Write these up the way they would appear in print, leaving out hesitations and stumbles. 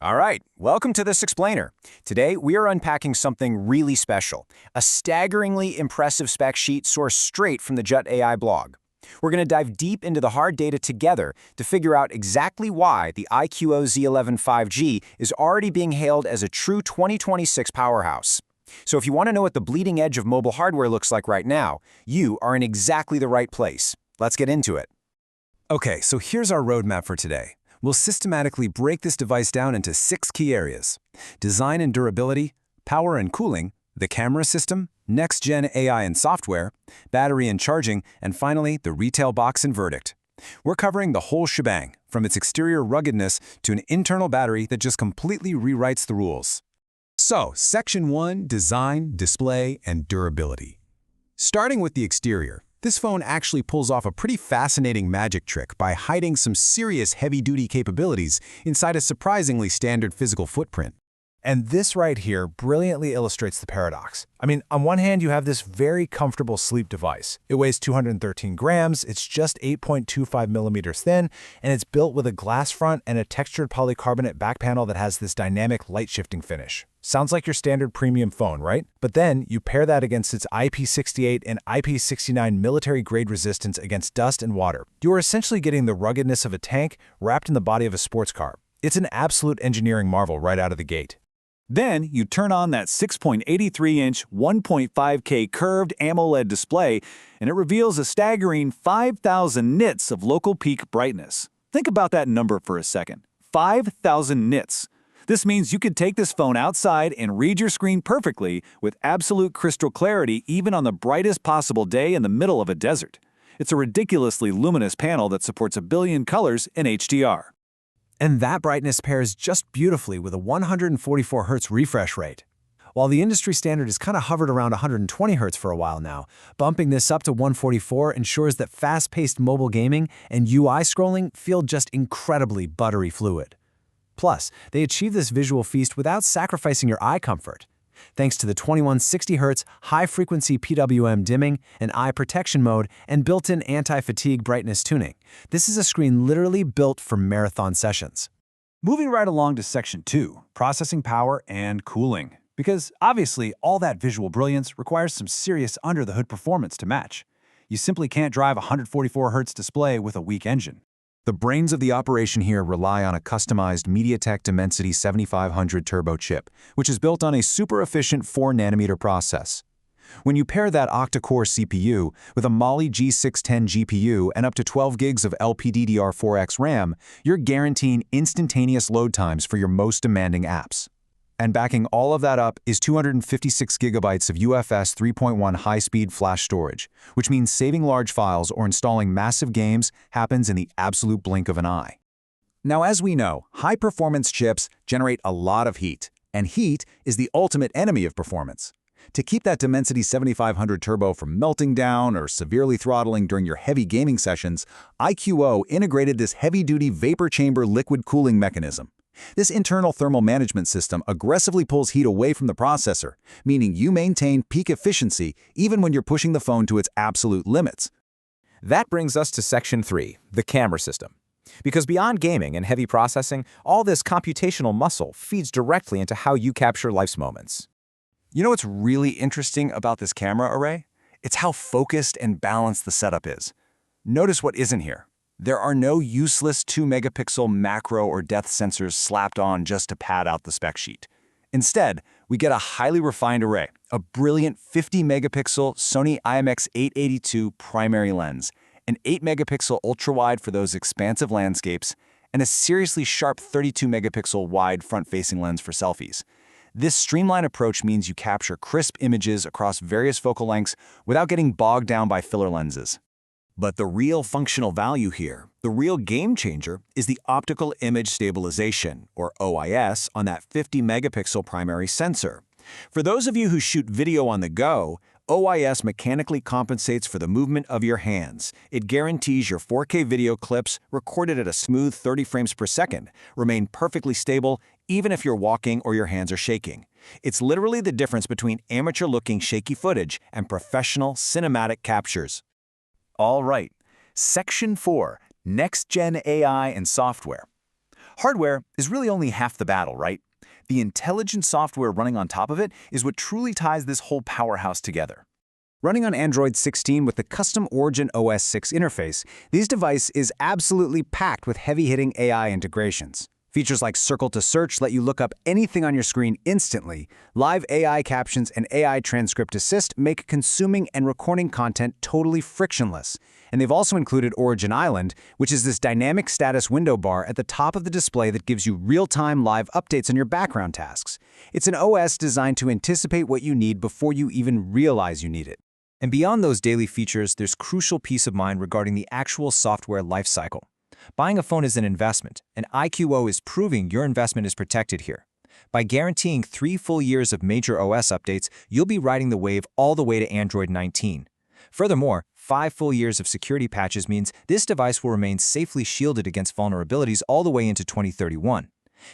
All right, welcome to this explainer. Today, we are unpacking something really special, a staggeringly impressive spec sheet sourced straight from the Jut AI blog. We're going to dive deep into the hard data together to figure out exactly why the iQOO Z11 5G is already being hailed as a true 2026 powerhouse. So if you want to know what the bleeding edge of mobile hardware looks like right now, you are in exactly the right place. Let's get into it. Okay, so here's our roadmap for today. We'll systematically break this device down into 6 key areas: design and durability, power and cooling, the camera system, next-gen AI and software, battery and charging, and finally, the retail box and verdict. We're covering the whole shebang, from its exterior ruggedness to an internal battery that just completely rewrites the rules. So, Section 1, Design, Display, and Durability. Starting with the exterior, this phone actually pulls off a pretty fascinating magic trick by hiding some serious heavy-duty capabilities inside a surprisingly standard physical footprint. And this right here brilliantly illustrates the paradox. I mean, on one hand, you have this very comfortable sleep device. It weighs 213 grams, it's just 8.25 millimeters thin, and it's built with a glass front and a textured polycarbonate back panel that has this dynamic light-shifting finish. Sounds like your standard premium phone, right? But then you pair that against its IP68 and IP69 military-grade resistance against dust and water. You are essentially getting the ruggedness of a tank wrapped in the body of a sports car. It's an absolute engineering marvel right out of the gate. Then you turn on that 6.83-inch 1.5K curved AMOLED display, and it reveals a staggering 5,000 nits of local peak brightness. Think about that number for a second. 5,000 nits. This means you could take this phone outside and read your screen perfectly with absolute crystal clarity even on the brightest possible day in the middle of a desert. It's a ridiculously luminous panel that supports 1 billion colors in HDR. And that brightness pairs just beautifully with a 144 Hz refresh rate. While the industry standard has kind of hovered around 120 Hz for a while now, bumping this up to 144 ensures that fast-paced mobile gaming and UI scrolling feel just incredibly buttery fluid. Plus, they achieve this visual feast without sacrificing your eye comfort. Thanks to the 2160 Hz high-frequency PWM dimming and eye protection mode and built-in anti-fatigue brightness tuning, this is a screen literally built for marathon sessions. Moving right along to Section 2, Processing Power and Cooling. Because obviously, all that visual brilliance requires some serious under-the-hood performance to match. You simply can't drive a 144 Hz display with a weak engine. The brains of the operation here rely on a customized MediaTek Dimensity 7500 turbo chip, which is built on a super-efficient 4-nanometer process. When you pair that octa-core CPU with a Mali G610 GPU and up to 12 gigs of LPDDR4X RAM, you're guaranteeing instantaneous load times for your most demanding apps. And backing all of that up is 256 gigabytes of UFS 3.1 high-speed flash storage, which means saving large files or installing massive games happens in the absolute blink of an eye. Now, as we know, high-performance chips generate a lot of heat, and heat is the ultimate enemy of performance. To keep that Dimensity 7500 Turbo from melting down or severely throttling during your heavy gaming sessions, iQOO integrated this heavy-duty vapor chamber liquid cooling mechanism. This internal thermal management system aggressively pulls heat away from the processor, meaning you maintain peak efficiency even when you're pushing the phone to its absolute limits. That brings us to Section 3, the camera system. Because beyond gaming and heavy processing, all this computational muscle feeds directly into how you capture life's moments. You know what's really interesting about this camera array? It's how focused and balanced the setup is. Notice what isn't here. There are no useless 2-megapixel macro or depth sensors slapped on just to pad out the spec sheet. Instead, we get a highly refined array, a brilliant 50-megapixel Sony IMX882 primary lens, an 8-megapixel ultra-wide for those expansive landscapes, and a seriously sharp 32-megapixel wide front-facing lens for selfies. This streamlined approach means you capture crisp images across various focal lengths without getting bogged down by filler lenses. But the real functional value here, the real game changer, is the optical image stabilization, or OIS, on that 50-megapixel primary sensor. For those of you who shoot video on the go, OIS mechanically compensates for the movement of your hands. It guarantees your 4K video clips, recorded at a smooth 30 frames per second, remain perfectly stable even if you're walking or your hands are shaking. It's literally the difference between amateur-looking shaky footage and professional cinematic captures. All right, Section 4, Next-Gen AI and Software. Hardware is really only half the battle, right? The intelligent software running on top of it is what truly ties this whole powerhouse together. Running on Android 16 with the custom Origin OS 6 interface, this device is absolutely packed with heavy-hitting AI integrations. Features like Circle to Search let you look up anything on your screen instantly. Live AI captions and AI transcript assist make consuming and recording content totally frictionless. And they've also included Origin Island, which is this dynamic status window bar at the top of the display that gives you real-time live updates on your background tasks. It's an OS designed to anticipate what you need before you even realize you need it. And beyond those daily features, there's crucial peace of mind regarding the actual software lifecycle. Buying a phone is an investment, and iQOO is proving your investment is protected here. By guaranteeing 3 full years of major OS updates, you'll be riding the wave all the way to Android 19. Furthermore, 5 full years of security patches means this device will remain safely shielded against vulnerabilities all the way into 2031.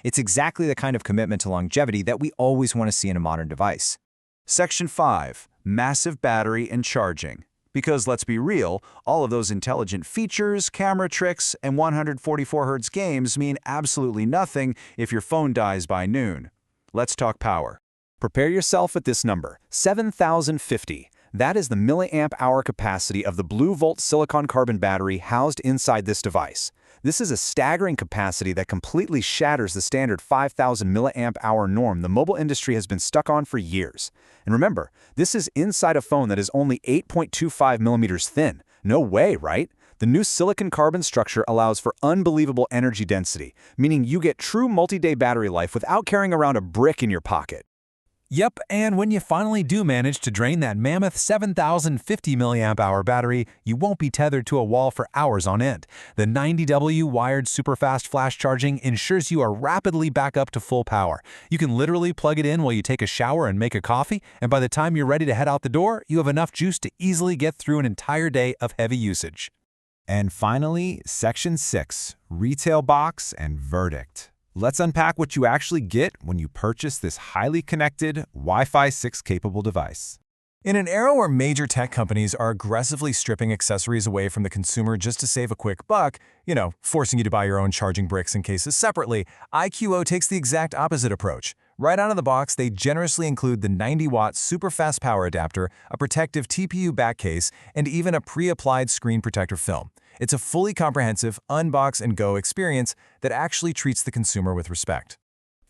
It's exactly the kind of commitment to longevity that we always want to see in a modern device. Section 5. Massive battery and charging. Because let's be real, all of those intelligent features, camera tricks, and 144Hz games mean absolutely nothing if your phone dies by noon. Let's talk power. Prepare yourself at this number, 7,050. That is the milliamp hour capacity of the Blue Volt silicon carbon battery housed inside this device. This is a staggering capacity that completely shatters the standard 5,000 milliamp hour norm the mobile industry has been stuck on for years. And remember, this is inside a phone that is only 8.25 millimeters thin. No way, right? The new silicon carbon structure allows for unbelievable energy density, meaning you get true multi-day battery life without carrying around a brick in your pocket. Yep, and when you finally do manage to drain that mammoth 7,050 mAh battery, you won't be tethered to a wall for hours on end. The 90W wired superfast flash charging ensures you are rapidly back up to full power. You can literally plug it in while you take a shower and make a coffee, and by the time you're ready to head out the door, you have enough juice to easily get through an entire day of heavy usage. And finally, Section 6, Retail Box and Verdict. Let's unpack what you actually get when you purchase this highly connected, Wi-Fi 6 capable device. In an era where major tech companies are aggressively stripping accessories away from the consumer just to save a quick buck, forcing you to buy your own charging bricks and cases separately, iQOO takes the exact opposite approach. Right out of the box, they generously include the 90-watt super-fast power adapter, a protective TPU back case, and even a pre-applied screen protector film. It's a fully comprehensive unbox and go experience that actually treats the consumer with respect.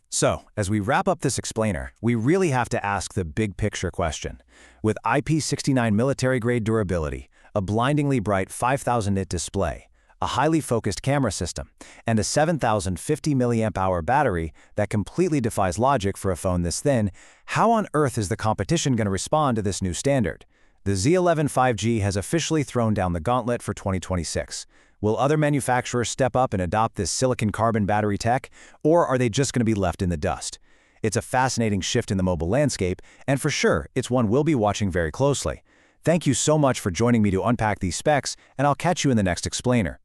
So, as we wrap up this explainer, we really have to ask the big picture question. With IP69 military-grade durability, a blindingly bright 5,000 nit display, a highly focused camera system, and a 7,050 mAh battery that completely defies logic for a phone this thin, how on earth is the competition going to respond to this new standard? The Z11 5G has officially thrown down the gauntlet for 2026. Will other manufacturers step up and adopt this silicon carbon battery tech, or are they just going to be left in the dust? It's a fascinating shift in the mobile landscape, and for sure, it's one we'll be watching very closely. Thank you so much for joining me to unpack these specs, and I'll catch you in the next explainer.